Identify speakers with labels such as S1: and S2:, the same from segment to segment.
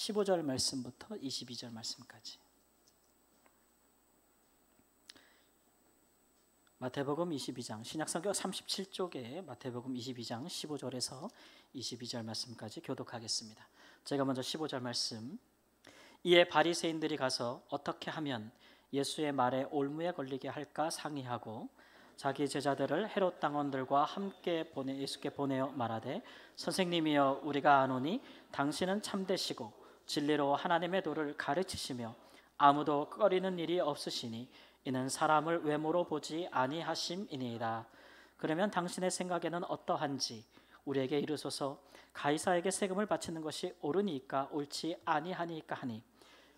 S1: 15절 말씀부터 22절 말씀까지. 마태복음 22장, 신약성경 37쪽에 마태복음 22장 15절에서 22절 말씀까지 교독하겠습니다. 제가 먼저 15절 말씀. 이에 바리새인들이 가서 어떻게 하면 예수의 말에 올무에 걸리게 할까 상의하고 자기 제자들을 헤롯 당원들과 함께 예수께 보내어 말하되, 선생님이여, 우리가 아노니 당신은 참되시고 진리로 하나님의 도를 가르치시며 아무도 꺼리는 일이 없으시니 이는 사람을 외모로 보지 아니하심이니이다. 그러면 당신의 생각에는 어떠한지 우리에게 이르소서. 가이사에게 세금을 바치는 것이 옳으니까 옳지 아니하니까 하니,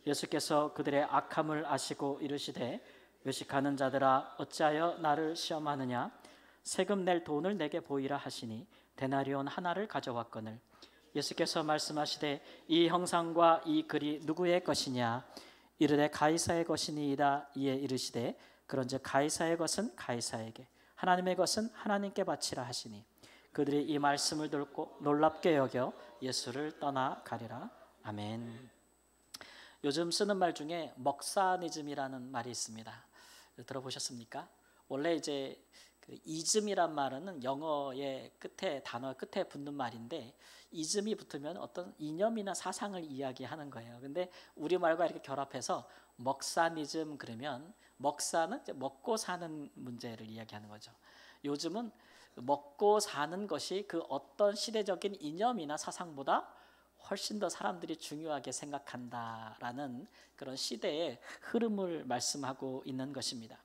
S1: 예수께서 그들의 악함을 아시고 이르시되, 외식하는 자들아 어찌하여 나를 시험하느냐. 세금 낼 돈을 내게 보이라 하시니 데나리온 하나를 가져왔거늘. 예수께서 말씀하시되, 이 형상과 이 글이 누구의 것이냐. 이르되 가이사의 것이니이다. 이에 이르시되, 그런즉 가이사의 것은 가이사에게, 하나님의 것은 하나님께 바치라 하시니, 그들이 이 말씀을 듣고 놀랍게 여겨 예수를 떠나가리라. 아멘. 요즘 쓰는 말 중에 먹사니즘이라는 말이 있습니다. 들어보셨습니까? 원래 이제 그 이즘이란 말은 영어의 단어 끝에 붙는 말인데, 이즘이 붙으면 어떤 이념이나 사상을 이야기하는 거예요. 근데 우리말과 이렇게 결합해서 먹사니즘, 그러면 먹사는 이제 먹고 사는 문제를 이야기하는 거죠. 요즘은 먹고 사는 것이 그 어떤 시대적인 이념이나 사상보다 훨씬 더 사람들이 중요하게 생각한다라는 그런 시대의 흐름을 말씀하고 있는 것입니다.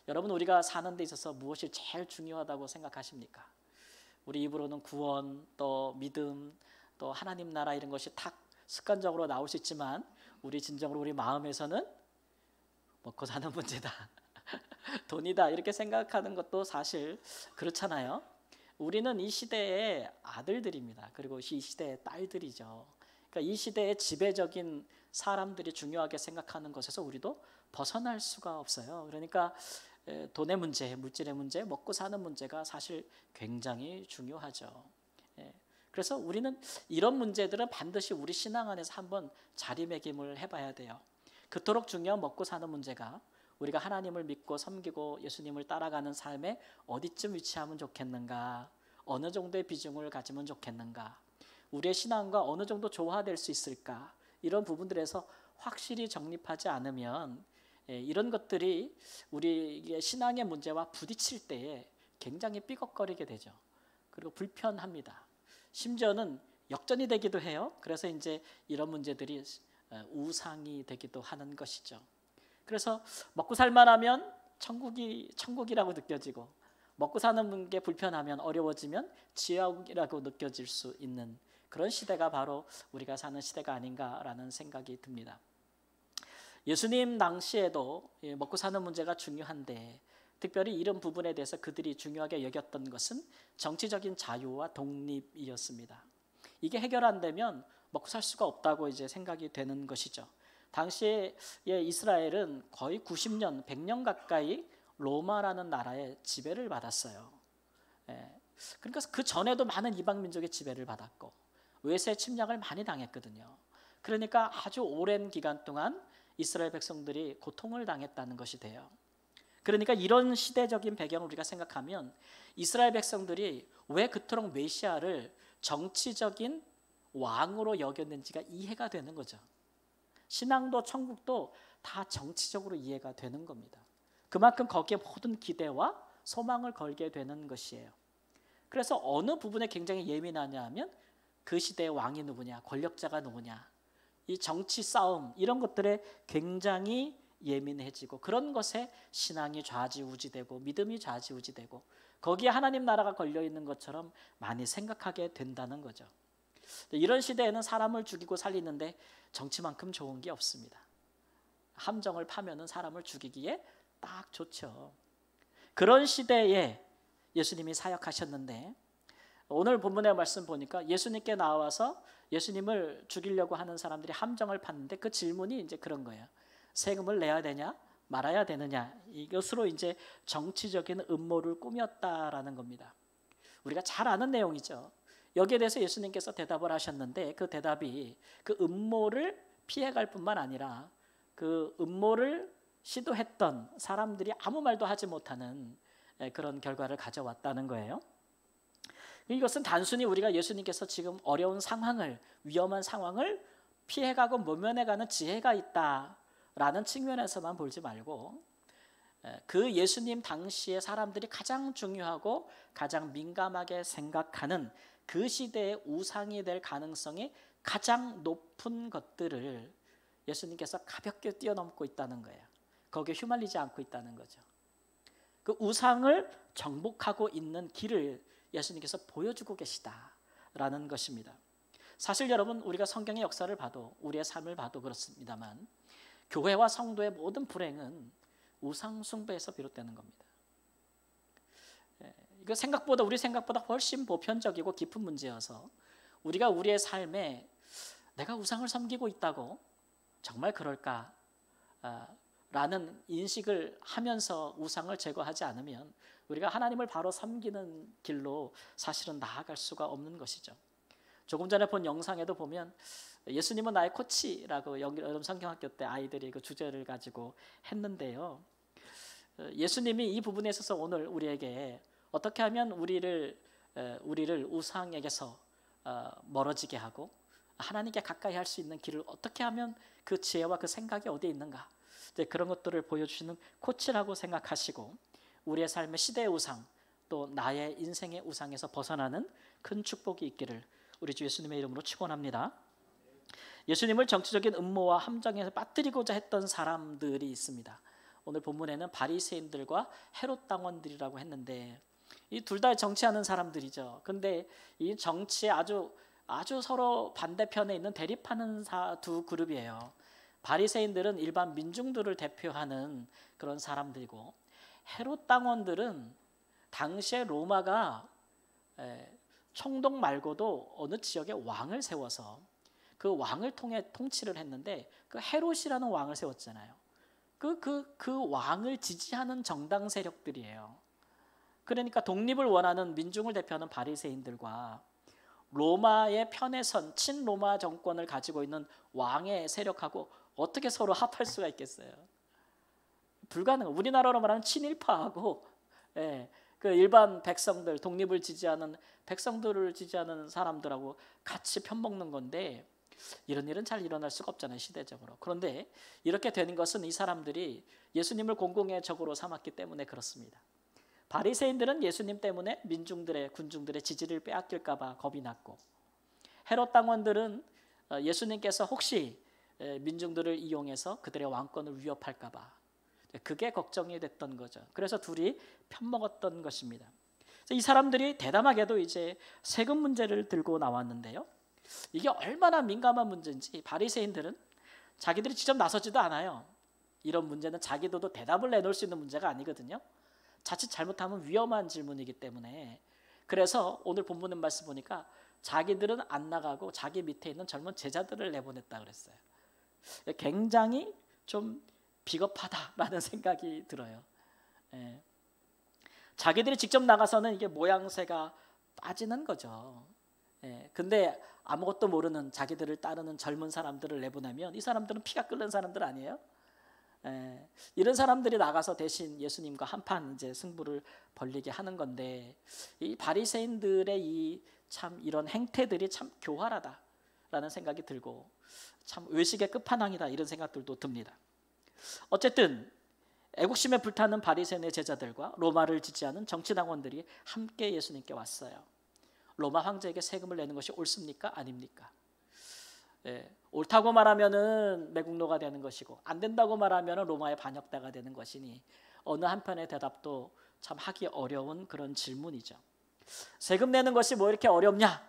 S1: 여러분, 우리가 사는 데 있어서 무엇이 제일 중요하다고 생각하십니까? 우리 입으로는 구원, 또 믿음, 또 하나님 나라 이런 것이 탁 습관적으로 나올 수 있지만, 우리 진정으로 우리 마음에서는 먹고 사는 문제다, 돈이다, 이렇게 생각하는 것도 사실 그렇잖아요. 우리는 이 시대의 아들들입니다. 그리고 이 시대의 딸들이죠. 그러니까 이 시대의 지배적인 사람들이 중요하게 생각하는 것에서 우리도 벗어날 수가 없어요. 그러니까 돈의 문제, 물질의 문제, 먹고 사는 문제가 사실 굉장히 중요하죠. 그래서 우리는 이런 문제들은 반드시 우리 신앙 안에서 한번 자리매김을 해봐야 돼요. 그토록 중요한 먹고 사는 문제가 우리가 하나님을 믿고 섬기고 예수님을 따라가는 삶에 어디쯤 위치하면 좋겠는가, 어느 정도의 비중을 가지면 좋겠는가, 우리의 신앙과 어느 정도 조화될 수 있을까, 이런 부분들에서 확실히 정립하지 않으면 이런 것들이 우리의 신앙의 문제와 부딪힐 때에 굉장히 삐걱거리게 되죠. 그리고 불편합니다. 심지어는 역전이 되기도 해요. 그래서 이제 이런 문제들이 우상이 되기도 하는 것이죠. 그래서 먹고 살만하면 천국이라고 느껴지고, 먹고 사는 게 불편하면, 어려워지면 지옥이라고 느껴질 수 있는 그런 시대가 바로 우리가 사는 시대가 아닌가라는 생각이 듭니다. 예수님 당시에도 먹고 사는 문제가 중요한데, 특별히 이런 부분에 대해서 그들이 중요하게 여겼던 것은 정치적인 자유와 독립이었습니다. 이게 해결 안 되면 먹고 살 수가 없다고 이제 생각이 되는 것이죠. 당시에 이스라엘은 거의 90년, 100년 가까이 로마라는 나라의 지배를 받았어요. 그러니까 그 전에도 많은 이방 민족의 지배를 받았고 외세 침략을 많이 당했거든요. 그러니까 아주 오랜 기간 동안 이스라엘 백성들이 고통을 당했다는 것이 돼요. 그러니까 이런 시대적인 배경을 우리가 생각하면 이스라엘 백성들이 왜 그토록 메시아를 정치적인 왕으로 여겼는지가 이해가 되는 거죠. 신앙도 천국도 다 정치적으로 이해가 되는 겁니다. 그만큼 거기에 모든 기대와 소망을 걸게 되는 것이에요. 그래서 어느 부분에 굉장히 예민하냐 하면 그 시대의 왕이 누구냐, 권력자가 누구냐, 이 정치 싸움 이런 것들에 굉장히 예민해지고, 그런 것에 신앙이 좌지우지되고 믿음이 좌지우지되고 거기에 하나님 나라가 걸려있는 것처럼 많이 생각하게 된다는 거죠. 이런 시대에는 사람을 죽이고 살리는데 정치만큼 좋은 게 없습니다. 함정을 파면은 사람을 죽이기에 딱 좋죠. 그런 시대에 예수님이 사역하셨는데, 오늘 본문의 말씀 보니까 예수님께 나와서 예수님을 죽이려고 하는 사람들이 함정을 팠는데 그 질문이 이제 그런 거예요. 세금을 내야 되냐 말아야 되느냐, 이것으로 이제 정치적인 음모를 꾸몄다라는 겁니다. 우리가 잘 아는 내용이죠. 여기에 대해서 예수님께서 대답을 하셨는데 그 대답이 그 음모를 피해갈 뿐만 아니라 그 음모를 시도했던 사람들이 아무 말도 하지 못하는 그런 결과를 가져왔다는 거예요. 이것은 단순히 우리가 예수님께서 지금 어려운 상황을, 위험한 상황을 피해가고 모면해가는 지혜가 있다라는 측면에서만 보지 말고 그 예수님 당시에 사람들이 가장 중요하고 가장 민감하게 생각하는 그 시대의 우상이 될 가능성이 가장 높은 것들을 예수님께서 가볍게 뛰어넘고 있다는 거예요. 거기에 휘말리지 않고 있다는 거죠. 그 우상을 정복하고 있는 길을 예수님께서 보여주고 계시다라는 것입니다. 사실 여러분, 우리가 성경의 역사를 봐도, 우리의 삶을 봐도 그렇습니다만 교회와 성도의 모든 불행은 우상 숭배에서 비롯되는 겁니다. 이거 우리 생각보다 훨씬 보편적이고 깊은 문제여서 우리가 우리의 삶에 내가 우상을 섬기고 있다고 정말 그럴까? 라는 인식을 하면서 우상을 제거하지 않으면 우리가 하나님을 바로 섬기는 길로 사실은 나아갈 수가 없는 것이죠. 조금 전에 본 영상에도 보면 예수님은 나의 코치라고 여름 성경학교 때 아이들이 그 주제를 가지고 했는데요. 예수님이 이 부분에 있어서 오늘 우리에게 어떻게 하면 우리를 우상에게서 멀어지게 하고 하나님께 가까이 할 수 있는 길을 어떻게 하면 그 지혜와 그 생각이 어디에 있는가, 그런 것들을 보여주시는 코치라고 생각하시고 우리의 삶의 시대의 우상 또 나의 인생의 우상에서 벗어나는 큰 축복이 있기를 우리 주 예수님의 이름으로 축원합니다. 예수님을 정치적인 음모와 함정에서 빠뜨리고자 했던 사람들이 있습니다. 오늘 본문에는 바리새인들과 헤롯 당원들이라고 했는데 이 둘 다 정치하는 사람들이죠. 근데 이 정치에 아주 서로 반대편에 있는 대립하는 두 그룹이에요. 바리새인들은 일반 민중들을 대표하는 그런 사람들이고 헤롯 당원들은 당시에 로마가 총독 말고도 어느 지역에 왕을 세워서 그 왕을 통해 통치를 했는데 그 헤롯이라는 왕을 세웠잖아요. 그 왕을 지지하는 정당 세력들이에요. 그러니까 독립을 원하는 민중을 대표하는 바리새인들과 로마의 편에 선 친로마 정권을 가지고 있는 왕의 세력하고 어떻게 서로 합할 수가 있겠어요? 불가능해요. 우리나라로 말하는 친일파하고 그 일반 백성들, 독립을 지지하는 백성들을 지지하는 사람들하고 같이 편먹는 건데 이런 일은 잘 일어날 수가 없잖아요, 시대적으로. 그런데 이렇게 되는 것은 이 사람들이 예수님을 공공의 적으로 삼았기 때문에 그렇습니다. 바리새인들은 예수님 때문에 군중들의 지지를 빼앗길까 봐 겁이 났고 헤롯 당원들은 예수님께서 혹시 민중들을 이용해서 그들의 왕권을 위협할까 봐 그게 걱정이 됐던 거죠. 그래서 둘이 편먹었던 것입니다. 이 사람들이 대담하게도 이제 세금 문제를 들고 나왔는데요. 이게 얼마나 민감한 문제인지 바리새인들은 자기들이 직접 나서지도 않아요. 이런 문제는 자기들도 대답을 내놓을 수 있는 문제가 아니거든요. 자칫 잘못하면 위험한 질문이기 때문에 그래서 오늘 본문의 말씀 보니까 자기들은 안 나가고 자기 밑에 있는 젊은 제자들을 내보냈다 그랬어요. 굉장히 좀 비겁하다라는 생각이 들어요. 자기들이 직접 나가서는 이게 모양새가 빠지는 거죠. 근데 아무것도 모르는 자기들을 따르는 젊은 사람들을 내보내면 이 사람들은 피가 끓는 사람들 아니에요? 이런 사람들이 나가서 대신 예수님과 한판 이제 승부를 벌리게 하는 건데 이 바리새인들의 이런 행태들이 참 교활하다라는 생각이 들고 참 외식의 끝판왕이다 이런 생각들도 듭니다. 어쨌든 애국심에 불타는 바리새인의 제자들과 로마를 지지하는 정치당원들이 함께 예수님께 왔어요. 로마 황제에게 세금을 내는 것이 옳습니까? 아닙니까? 옳다고 말하면은 매국노가 되는 것이고 안 된다고 말하면은 로마의 반역자가 되는 것이니 어느 한편의 대답도 참 하기 어려운 그런 질문이죠. 세금 내는 것이 뭐 이렇게 어렵냐?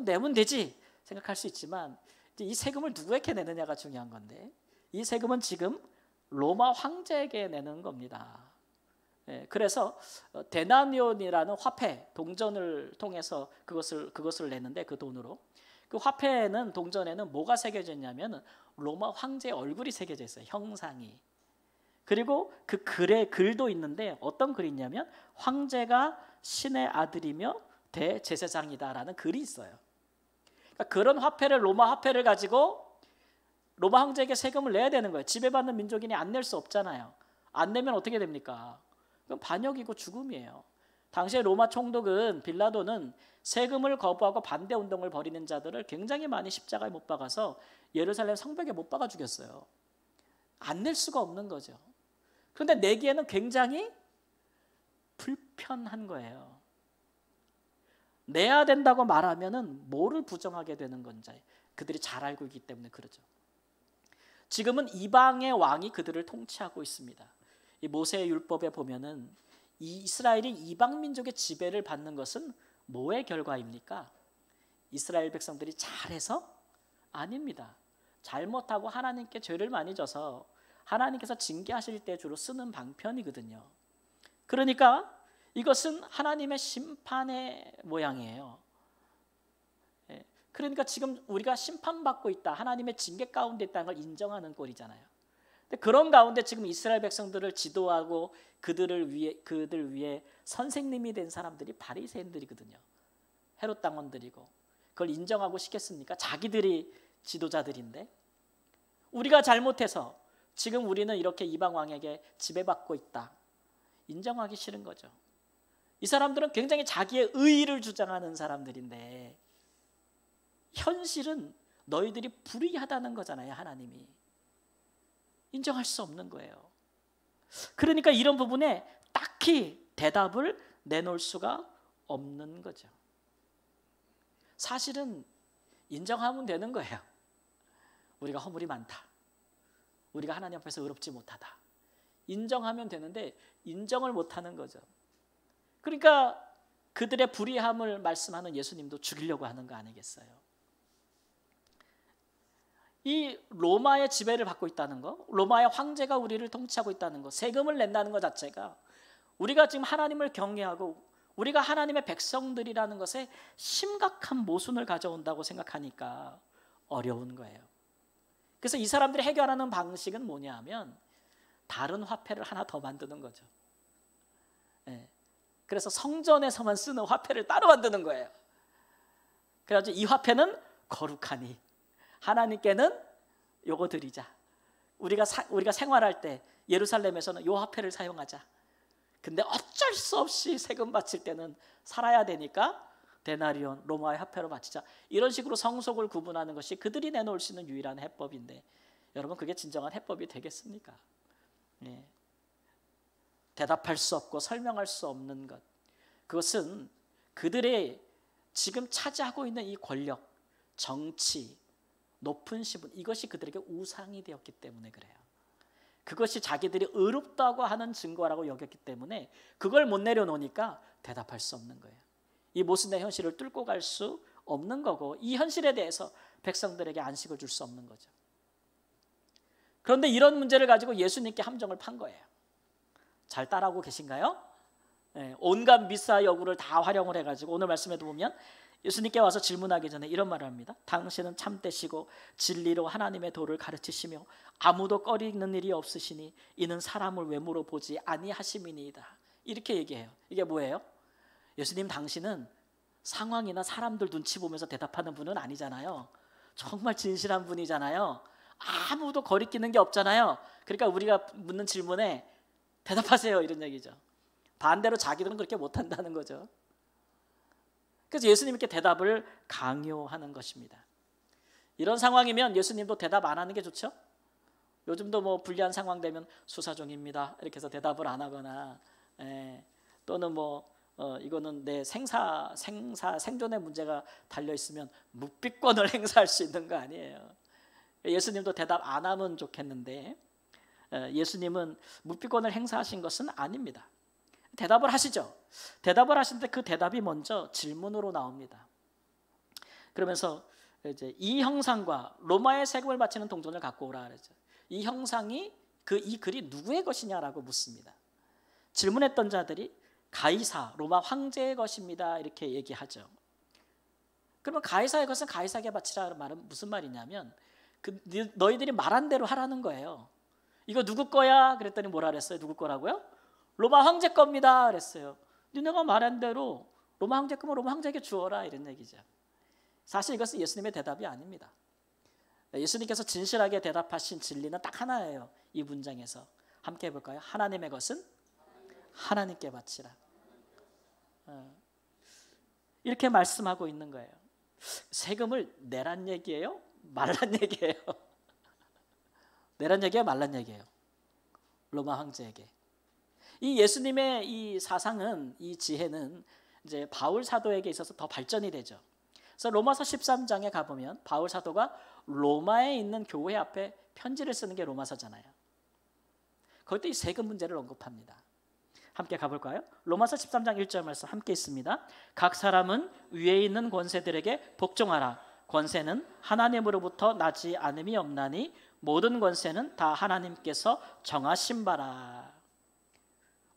S1: 내면 되지 생각할 수 있지만 이 세금을 누구에게 내느냐가 중요한 건데 이 세금은 지금 로마 황제에게 내는 겁니다. 그래서 데나니온이라는 화폐, 동전을 통해서 그것을 내는데 그 돈으로 그 화폐에는 동전에는 뭐가 새겨져 있냐면 로마 황제의 얼굴이 새겨져 있어요. 형상이. 그리고 그 글도 있는데 어떤 글이 있냐면 황제가 신의 아들이며 대제사장이다라는 글이 있어요. 그러니까 그런 화폐를, 로마 화폐를 가지고 로마 황제에게 세금을 내야 되는 거예요. 지배받는 민족인이 안 낼 수 없잖아요. 안 내면 어떻게 됩니까? 그건 반역이고 죽음이에요. 당시에 로마 총독은 빌라도는 세금을 거부하고 반대 운동을 벌이는 자들을 굉장히 많이 십자가에 못 박아서 예루살렘 성벽에 못 박아 죽였어요. 안 낼 수가 없는 거죠. 그런데 내기에는 굉장히 불편한 거예요. 내야 된다고 말하면은 뭐를 부정하게 되는 건지 그들이 잘 알고 있기 때문에 그러죠. 지금은 이방의 왕이 그들을 통치하고 있습니다. 이 모세의 율법에 보면은 이 이스라엘이 이방 민족의 지배를 받는 것은 뭐의 결과입니까? 이스라엘 백성들이 잘해서? 아닙니다. 잘못하고 하나님께 죄를 많이 져서 하나님께서 징계하실 때 주로 쓰는 방편이거든요. 그러니까 이것은 하나님의 심판의 모양이에요. 그러니까 지금 우리가 심판받고 있다, 하나님의 징계 가운데 있다는 걸 인정하는 꼴이잖아요. 근데 그런 가운데 지금 이스라엘 백성들을 지도하고 그들 위해 선생님이 된 사람들이 바리새인들이거든요. 헤롯 당원들이고, 그걸 인정하고 싶겠습니까? 자기들이 지도자들인데. 우리가 잘못해서 지금 우리는 이렇게 이방 왕에게 지배받고 있다, 인정하기 싫은 거죠. 이 사람들은 굉장히 자기의 의의를 주장하는 사람들인데 현실은 너희들이 불의하다는 거잖아요. 하나님이 인정할 수 없는 거예요. 그러니까 이런 부분에 딱히 대답을 내놓을 수가 없는 거죠. 사실은 인정하면 되는 거예요. 우리가 허물이 많다, 우리가 하나님 앞에서 의롭지 못하다, 인정하면 되는데 인정을 못하는 거죠. 그러니까 그들의 불의함을 말씀하는 예수님도 죽이려고 하는 거 아니겠어요? 이 로마의 지배를 받고 있다는 거, 로마의 황제가 우리를 통치하고 있다는 거, 세금을 낸다는 것 자체가 우리가 지금 하나님을 경외하고 우리가 하나님의 백성들이라는 것에 심각한 모순을 가져온다고 생각하니까 어려운 거예요. 그래서 이 사람들이 해결하는 방식은 뭐냐 하면 다른 화폐를 하나 더 만드는 거죠. 그래서 성전에서만 쓰는 화폐를 따로 만드는 거예요. 그래가지고 이 화폐는 거룩하니 하나님께는 요거 드리자. 우리가 생활할 때 예루살렘에서는 요 화폐를 사용하자. 근데 어쩔 수 없이 세금 바칠 때는 살아야 되니까 데나리온, 로마의 화폐로 바치자. 이런 식으로 성속을 구분하는 것이 그들이 내놓을 수 있는 유일한 해법인데 여러분, 그게 진정한 해법이 되겠습니까? 대답할 수 없고 설명할 수 없는 것, 그것은 그들의 지금 차지하고 있는 이 권력, 정치, 높은 신분, 이것이 그들에게 우상이 되었기 때문에 그래요. 그것이 자기들이 의롭다고 하는 증거라고 여겼기 때문에 그걸 못 내려놓으니까 대답할 수 없는 거예요. 이 모순의 현실을 뚫고 갈 수 없는 거고, 이 현실에 대해서 백성들에게 안식을 줄 수 없는 거죠. 그런데 이런 문제를 가지고 예수님께 함정을 판 거예요. 잘 따라오고 계신가요? 온갖 미사 여구를 다 활용을 해가지고 오늘 말씀에도 보면 예수님께 와서 질문하기 전에 이런 말을 합니다. 당신은 참되시고 진리로 하나님의 도를 가르치시며 아무도 꺼리는 일이 없으시니 이는 사람을 외모로 보지 아니하심이니이다. 이렇게 얘기해요. 이게 뭐예요? 예수님, 당신은 상황이나 사람들 눈치 보면서 대답하는 분은 아니잖아요. 정말 진실한 분이잖아요. 아무도 거리끼는 게 없잖아요. 그러니까 우리가 묻는 질문에 대답하세요, 이런 얘기죠. 반대로 자기들은 그렇게 못한다는 거죠. 그래서 예수님께 대답을 강요하는 것입니다. 이런 상황이면 예수님도 대답 안 하는 게 좋죠. 요즘도 뭐 불리한 상황 되면 수사 중입니다 이렇게 해서 대답을 안 하거나, 또는 이거는 내 생존의 문제가 달려 있으면 묵비권을 행사할 수 있는 거 아니에요. 예수님도 대답 안 하면 좋겠는데 예수님은 묵비권을 행사하신 것은 아닙니다. 대답을 하시죠. 대답을 하시는데 그 대답이 먼저 질문으로 나옵니다. 그러면서 이제 이 형상과 로마의 세금을 바치는 동전을 갖고 오라 그러죠. 이 형상이 이 글이 누구의 것이냐라고 묻습니다. 질문했던 자들이 가이사, 로마 황제의 것입니다 이렇게 얘기하죠. 그러면 가이사의 것은 가이사에게 바치라는 말은 무슨 말이냐면 너희들이 말한 대로 하라는 거예요. 이거 누구 거야? 그랬더니 뭐라 그랬어요? 누구 거라고요? 로마 황제 겁니다 그랬어요. 니네가 말한 대로 로마 황제급은 로마 황제에게 주어라 이런 얘기죠. 사실 이것은 예수님의 대답이 아닙니다. 예수님께서 진실하게 대답하신 진리는 딱 하나예요. 이 문장에서 함께 해볼까요? 하나님의 것은 하나님께 바치라. 이렇게 말씀하고 있는 거예요. 세금을 내란 얘기예요? 말란 얘기예요? 내란 얘기예요? 말란 얘기예요? 로마 황제에게. 이 예수님의 이 사상은, 이 지혜는 이제 바울 사도에게 있어서 더 발전이 되죠. 그래서 로마서 13장에 가보면 바울 사도가 로마에 있는 교회 앞에 편지를 쓰는 게 로마서잖아요. 거기도 이 세금 문제를 언급합니다. 함께 가볼까요? 로마서 13장 1절 말씀 함께 있습니다. 각 사람은 위에 있는 권세들에게 복종하라. 권세는 하나님으로부터 나지 않음이 없나니 모든 권세는 다 하나님께서 정하신 바라.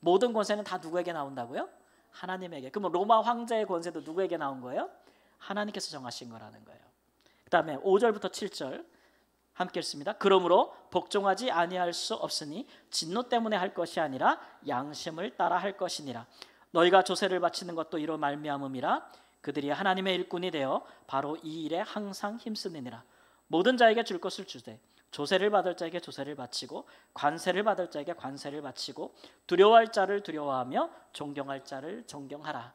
S1: 모든 권세는 다 누구에게 나온다고요? 하나님에게. 그럼 로마 황제의 권세도 누구에게 나온 거예요? 하나님께서 정하신 거라는 거예요. 그 다음에 5절부터 7절 함께 읽습니다. 그러므로 복종하지 아니할 수 없으니 진노 때문에 할 것이 아니라 양심을 따라 할 것이니라. 너희가 조세를 바치는 것도 이로 말미암음이라. 그들이 하나님의 일꾼이 되어 바로 이 일에 항상 힘쓰느니라. 모든 자에게 줄 것을 주되 조세를 받을 자에게 조세를 바치고 관세를 받을 자에게 관세를 바치고 두려워할 자를 두려워하며 존경할 자를 존경하라.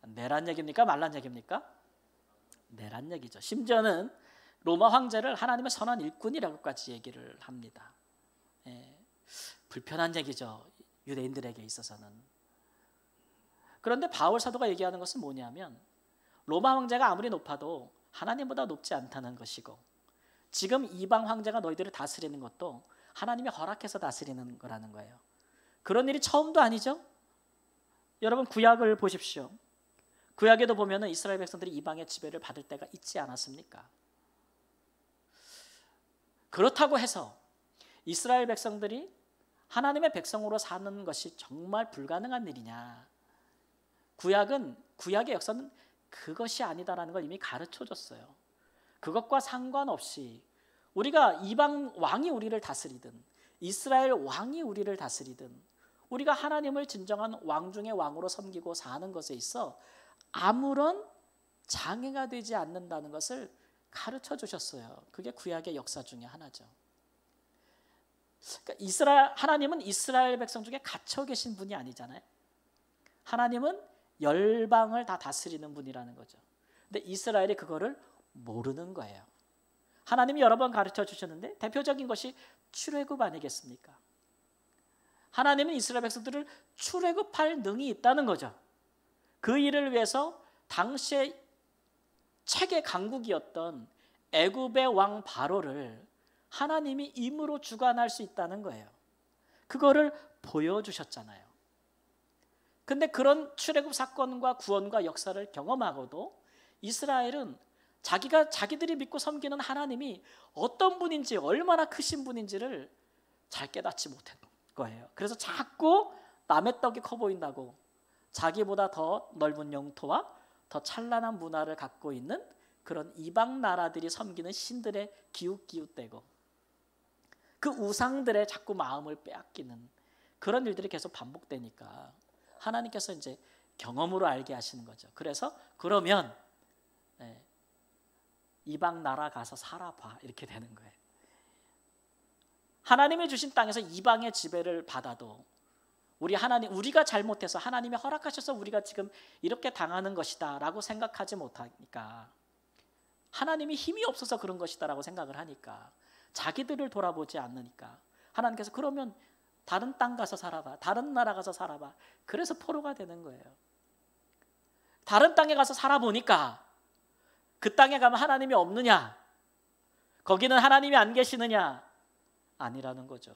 S1: 내란 얘기입니까? 말란 얘기입니까? 내란 얘기죠. 심지어는 로마 황제를 하나님의 선한 일꾼이라고까지 얘기를 합니다. 불편한 얘기죠. 유대인들에게 있어서는. 그런데 바울 사도가 얘기하는 것은 뭐냐면 로마 황제가 아무리 높아도 하나님보다 높지 않다는 것이고 지금 이방 황제가 너희들을 다스리는 것도 하나님이 허락해서 다스리는 거라는 거예요. 그런 일이 처음도 아니죠. 여러분 구약을 보십시오. 구약에도 보면은 이스라엘 백성들이 이방의 지배를 받을 때가 있지 않았습니까? 그렇다고 해서 이스라엘 백성들이 하나님의 백성으로 사는 것이 정말 불가능한 일이냐? 구약의 역사는 그것이 아니다라는 걸 이미 가르쳐 줬어요. 그것과 상관없이 우리가 이방 왕이 우리를 다스리든 이스라엘 왕이 우리를 다스리든 우리가 하나님을 진정한 왕 중의 왕으로 섬기고 사는 것에 있어 아무런 장애가 되지 않는다는 것을 가르쳐 주셨어요. 그게 구약의 역사 중에 하나죠. 그러니까 하나님은 이스라엘 백성 중에 갇혀 계신 분이 아니잖아요. 하나님은 열방을 다 다스리는 분이라는 거죠. 근데 이스라엘이 그거를 모르는 거예요. 하나님이 여러 번 가르쳐 주셨는데 대표적인 것이 출애굽 아니겠습니까? 하나님은 이스라엘 백성들을 출애굽할 능이 있다는 거죠. 그 일을 위해서 당시에 책의 강국이었던 애굽의 왕 바로를 하나님이 임으로 주관할 수 있다는 거예요. 그거를 보여주셨잖아요. 근데 그런 출애굽 사건과 구원과 역사를 경험하고도 이스라엘은 자기들이 믿고 섬기는 하나님이 어떤 분인지 얼마나 크신 분인지를 잘 깨닫지 못한 거예요. 그래서 자꾸 남의 떡이 커 보인다고 자기보다 더 넓은 영토와 더 찬란한 문화를 갖고 있는 그런 이방 나라들이 섬기는 신들의 기웃기웃대고 그 우상들의 자꾸 마음을 빼앗기는 그런 일들이 계속 반복되니까 하나님께서 이제 경험으로 알게 하시는 거죠. 그래서 그러면 이방 나라 가서 살아봐 이렇게 되는 거예요. 하나님이 주신 땅에서 이방의 지배를 받아도 우리가 잘못해서 하나님이 허락하셔서 우리가 지금 이렇게 당하는 것이다라고 생각하지 못하니까 하나님이 힘이 없어서 그런 것이다라고 생각을 하니까 자기들을 돌아보지 않으니까 하나님께서 그러면 다른 땅 가서 살아봐, 다른 나라 가서 살아봐. 그래서 포로가 되는 거예요. 다른 땅에 가서 살아보니까 그 땅에 가면 하나님이 없느냐? 거기는 하나님이 안 계시느냐? 아니라는 거죠.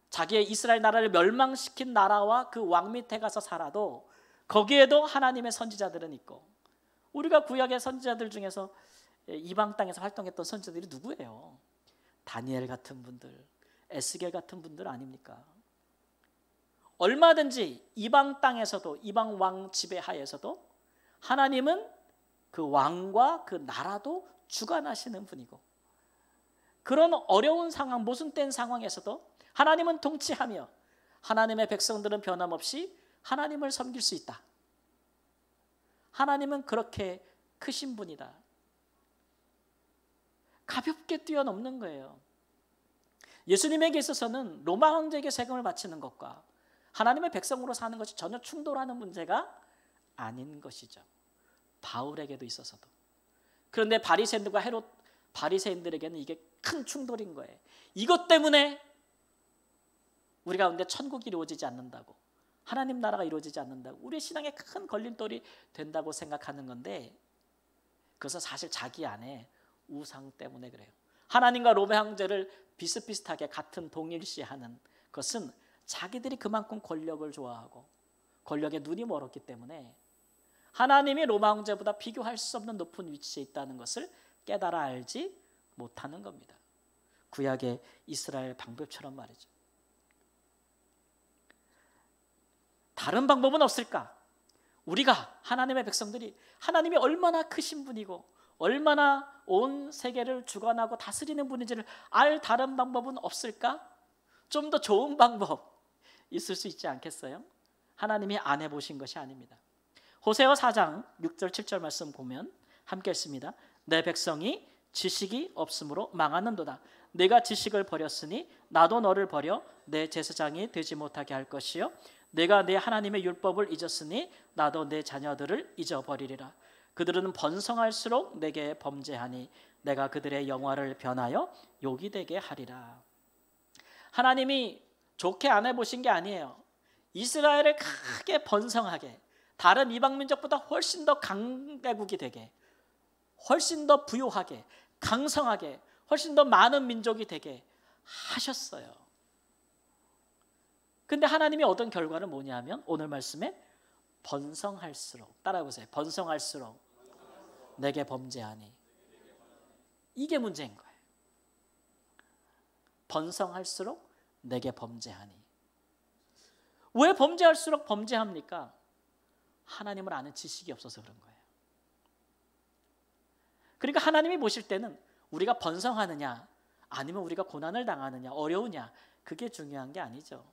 S1: 자기의 이스라엘 나라를 멸망시킨 나라와 그 왕 밑에 가서 살아도 거기에도 하나님의 선지자들은 있고 우리가 구약의 선지자들 중에서 이방 땅에서 활동했던 선지자들이 누구예요? 다니엘 같은 분들, 에스겔 같은 분들 아닙니까? 얼마든지 이방 땅에서도 이방 왕 지배하에서도 하나님은 그 왕과 그 나라도 주관하시는 분이고 그런 어려운 상황, 모순된 상황에서도 하나님은 통치하며 하나님의 백성들은 변함없이 하나님을 섬길 수 있다. 하나님은 그렇게 크신 분이다. 가볍게 뛰어넘는 거예요. 예수님에게 있어서는 로마 황제에게 세금을 바치는 것과 하나님의 백성으로 사는 것이 전혀 충돌하는 문제가 아닌 것이죠. 바울에게도 있어서도. 그런데 바리새인들과 헤롯 바리새인들에게는 이게 큰 충돌인 거예요. 이것 때문에 우리 가운데 천국이 이루어지지 않는다고, 하나님 나라가 이루어지지 않는다고, 우리의 신앙에 큰 걸림돌이 된다고 생각하는 건데, 그것은 사실 자기 안에 우상 때문에 그래요. 하나님과 로마 황제를 비슷비슷하게 같은 동일시하는 것은 자기들이 그만큼 권력을 좋아하고 권력에 눈이 멀었기 때문에 하나님이 로마 황제보다 비교할 수 없는 높은 위치에 있다는 것을 깨달아 알지 못하는 겁니다. 구약의 이스라엘 방법처럼 말이죠. 다른 방법은 없을까? 우리가 하나님의 백성들이 하나님이 얼마나 크신 분이고 얼마나 온 세계를 주관하고 다스리는 분인지를 알 다른 방법은 없을까? 좀 더 좋은 방법 있을 수 있지 않겠어요? 하나님이 안 해보신 것이 아닙니다. 호세아 4장 6절 7절 말씀 보면 함께 읽습니다. 내 백성이 지식이 없으므로 망하는도다. 내가 지식을 버렸으니 나도 너를 버려 내 제사장이 되지 못하게 할 것이요 내가 내 하나님의 율법을 잊었으니 나도 내 자녀들을 잊어버리리라. 그들은 번성할수록 내게 범죄하니 내가 그들의 영화를 변하여 욕이 되게 하리라. 하나님이 좋게 안 해보신 게 아니에요. 이스라엘을 크게 번성하게, 다른 이방 민족보다 훨씬 더 강대국이 되게, 훨씬 더 부유하게, 강성하게, 훨씬 더 많은 민족이 되게 하셨어요. 근데 하나님이 얻은 결과는 뭐냐면 오늘 말씀에 번성할수록, 따라해보세요. 번성할수록 내게 범죄하니. 이게 문제인 거예요. 번성할수록 내게 범죄하니. 왜 범죄할수록 범죄합니까? 하나님을 아는 지식이 없어서 그런 거예요. 그러니까 하나님이 보실 때는 우리가 번성하느냐 아니면 우리가 고난을 당하느냐 어려우냐 그게 중요한 게 아니죠.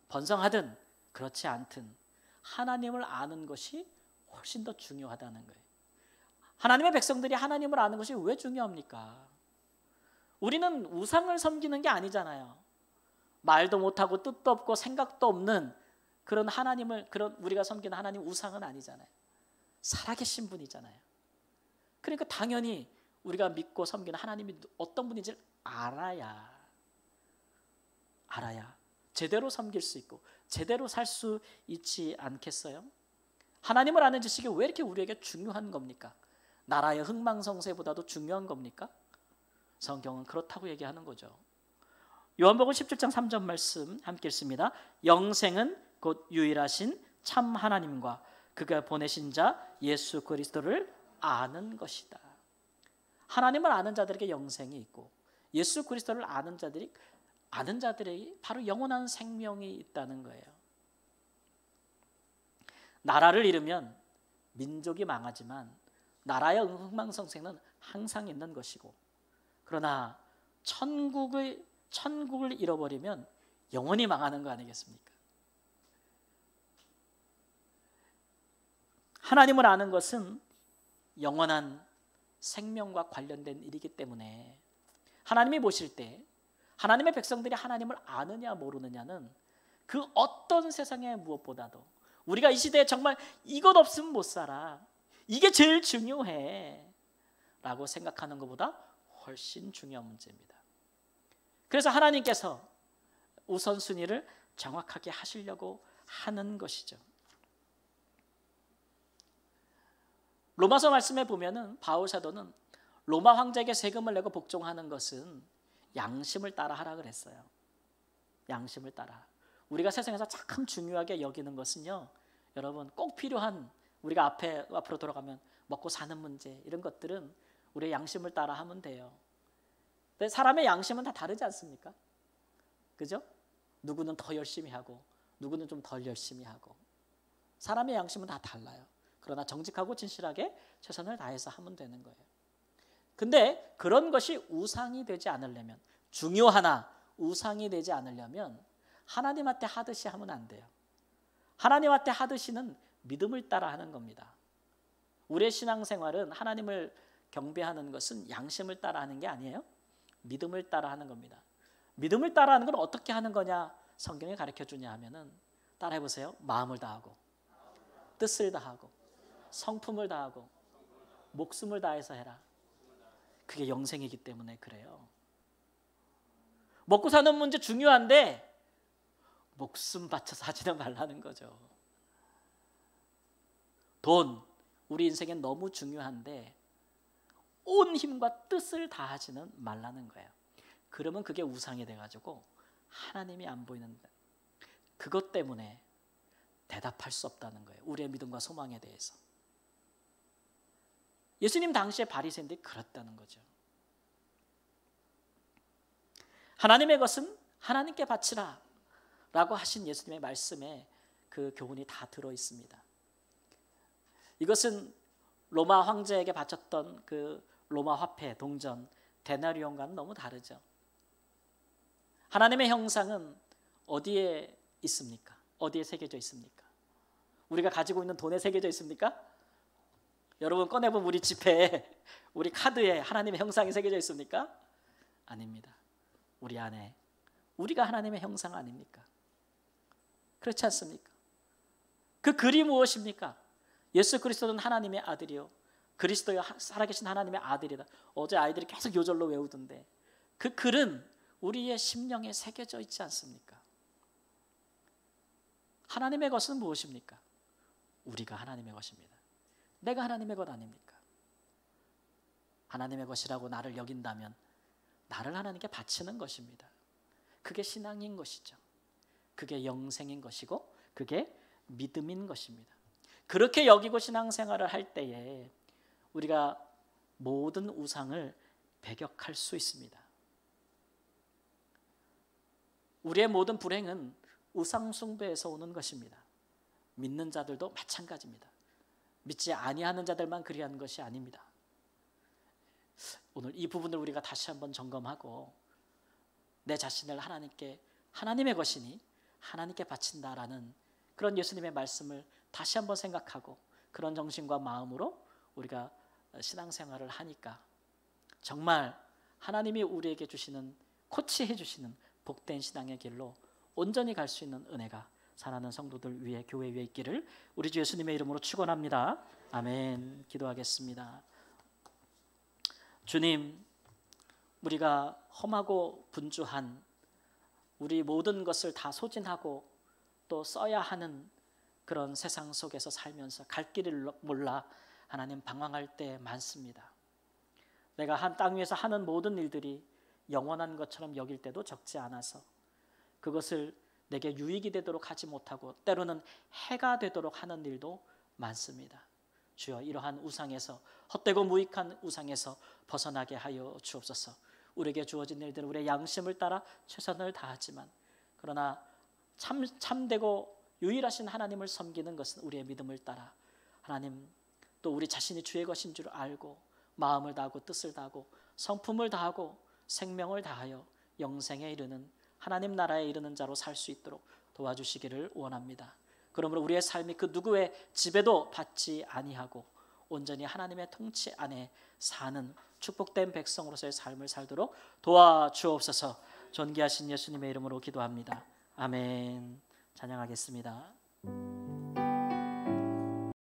S1: 번성하든 그렇지 않든 하나님을 아는 것이 훨씬 더 중요하다는 거예요. 하나님의 백성들이 하나님을 아는 것이 왜 중요합니까? 우리는 우상을 섬기는 게 아니잖아요. 말도 못하고 뜻도 없고 생각도 없는 그런 하나님을, 그런 우리가 섬기는 하나님 우상은 아니잖아요. 살아계신 분이잖아요. 그러니까 당연히 우리가 믿고 섬기는 하나님이 어떤 분인지를 알아야 제대로 섬길 수 있고 제대로 살 수 있지 않겠어요? 하나님을 아는 지식이 왜 이렇게 우리에게 중요한 겁니까? 나라의 흥망성쇠보다도 중요한 겁니까? 성경은 그렇다고 얘기하는 거죠. 요한복음 17장 3절 말씀 함께 읽습니다. 영생은 곧 유일하신 참 하나님과 그가 보내신 자 예수 그리스도를 아는 것이다. 하나님을 아는 자들에게 영생이 있고 예수 그리스도를 아는 자들이 바로 영원한 생명이 있다는 거예요. 나라를 잃으면 민족이 망하지만 나라의 흥망성쇠는 항상 있는 것이고, 그러나 천국을 잃어버리면 영원히 망하는 거 아니겠습니까? 하나님을 아는 것은 영원한 생명과 관련된 일이기 때문에 하나님이 보실 때 하나님의 백성들이 하나님을 아느냐 모르느냐는 그 어떤 세상의 무엇보다도 우리가 이 시대에 정말 이것 없으면 못 살아, 이게 제일 중요해 라고 생각하는 것보다 훨씬 중요한 문제입니다. 그래서 하나님께서 우선순위를 정확하게 하시려고 하는 것이죠. 로마서 말씀에 보면은 바울 사도는 로마 황제에게 세금을 내고 복종하는 것은 양심을 따라 하라 그랬어요. 양심을 따라. 우리가 세상에서 참 중요하게 여기는 것은요, 여러분 꼭 필요한, 우리가 앞으로 돌아가면 먹고 사는 문제, 이런 것들은 우리의 양심을 따라 하면 돼요. 근데 사람의 양심은 다 다르지 않습니까? 그죠? 누구는 더 열심히 하고 누구는 좀 덜 열심히 하고, 사람의 양심은 다 달라요. 그러나 정직하고 진실하게 최선을 다해서 하면 되는 거예요. 근데 그런 것이 우상이 되지 않으려면, 중요하나 우상이 되지 않으려면 하나님한테 하듯이 하면 안 돼요. 하나님한테 하듯이는 믿음을 따라 하는 겁니다. 우리의 신앙생활은 하나님을 경배하는 것은 양심을 따라 하는 게 아니에요. 믿음을 따라 하는 겁니다. 믿음을 따라 하는 건 어떻게 하는 거냐 성경이 가르쳐 주냐 하면은 따라해 보세요. 마음을 다하고 뜻을 다하고 성품을 다하고 목숨을 다해서 해라. 그게 영생이기 때문에 그래요. 먹고 사는 문제 중요한데 목숨 바쳐서 하지는 말라는 거죠. 돈, 우리 인생엔 너무 중요한데 온 힘과 뜻을 다하지는 말라는 거예요. 그러면 그게 우상이 돼가지고 하나님이 안 보이는 그것 때문에 대답할 수 없다는 거예요. 우리의 믿음과 소망에 대해서. 예수님 당시에 바리새인들이 그랬다는 거죠. 하나님의 것은 하나님께 바치라 라고 하신 예수님의 말씀에 그 교훈이 다 들어 있습니다. 이것은 로마 황제에게 바쳤던 그 로마 화폐, 동전, 데나리온과는 너무 다르죠. 하나님의 형상은 어디에 있습니까? 어디에 새겨져 있습니까? 우리가 가지고 있는 돈에 새겨져 있습니까? 여러분 꺼내본 우리 지폐에, 우리 카드에 하나님의 형상이 새겨져 있습니까? 아닙니다. 우리 안에 우리가 하나님의 형상 아닙니까? 그렇지 않습니까? 그 글이 무엇입니까? 예수 그리스도는 하나님의 아들이요 그리스도여 살아계신 하나님의 아들이다. 어제 아이들이 계속 요절로 외우던데 그 글은 우리의 심령에 새겨져 있지 않습니까? 하나님의 것은 무엇입니까? 우리가 하나님의 것입니다. 내가 하나님의 것 아닙니까? 하나님의 것이라고 나를 여긴다면 나를 하나님께 바치는 것입니다. 그게 신앙인 것이죠. 그게 영생인 것이고 그게 믿음인 것입니다. 그렇게 여기고 신앙생활을 할 때에 우리가 모든 우상을 배격할 수 있습니다. 우리의 모든 불행은 우상 숭배에서 오는 것입니다. 믿는 자들도 마찬가지입니다. 믿지 아니하는 자들만 그리하는 것이 아닙니다. 오늘 이 부분을 우리가 다시 한번 점검하고 내 자신을 하나님께 하나님의 것이니 하나님께 바친다라는 그런 예수님의 말씀을 다시 한번 생각하고 그런 정신과 마음으로 우리가 신앙생활을 하니까 정말 하나님이 우리에게 주시는 코치해 주시는 복된 신앙의 길로 온전히 갈 수 있는 은혜가 사랑하는 성도들 위해 교회 위에 있기를 우리 주 예수님의 이름으로 축원합니다. 아멘. 기도하겠습니다. 주님, 우리가 험하고 분주한 우리 모든 것을 다 소진하고 또 써야 하는 그런 세상 속에서 살면서 갈 길을 몰라 하나님 방황할 때 많습니다. 내가 한 땅 위에서 하는 모든 일들이 영원한 것처럼 여길 때도 적지 않아서 그것을 내게 유익이 되도록 하지 못하고 때로는 해가 되도록 하는 일도 많습니다. 주여 이러한 우상에서 헛되고 무익한 우상에서 벗어나게 하여 주옵소서. 우리에게 주어진 일들은 우리의 양심을 따라 최선을 다하지만 그러나 참되고 유일하신 하나님을 섬기는 것은 우리의 믿음을 따라 하나님 또 우리 자신이 주의 것인 줄 알고 마음을 다하고 뜻을 다하고 성품을 다하고 생명을 다하여 영생에 이르는 하나님 나라에 이르는 자로 살 수 있도록 도와주시기를 원합니다. 그러므로 우리의 삶이 그 누구의 지배도 받지 아니하고 온전히 하나님의 통치 안에 사는 축복된 백성으로서의 삶을 살도록 도와주옵소서. 존귀하신 예수님의 이름으로 기도합니다. 아멘. 찬양하겠습니다.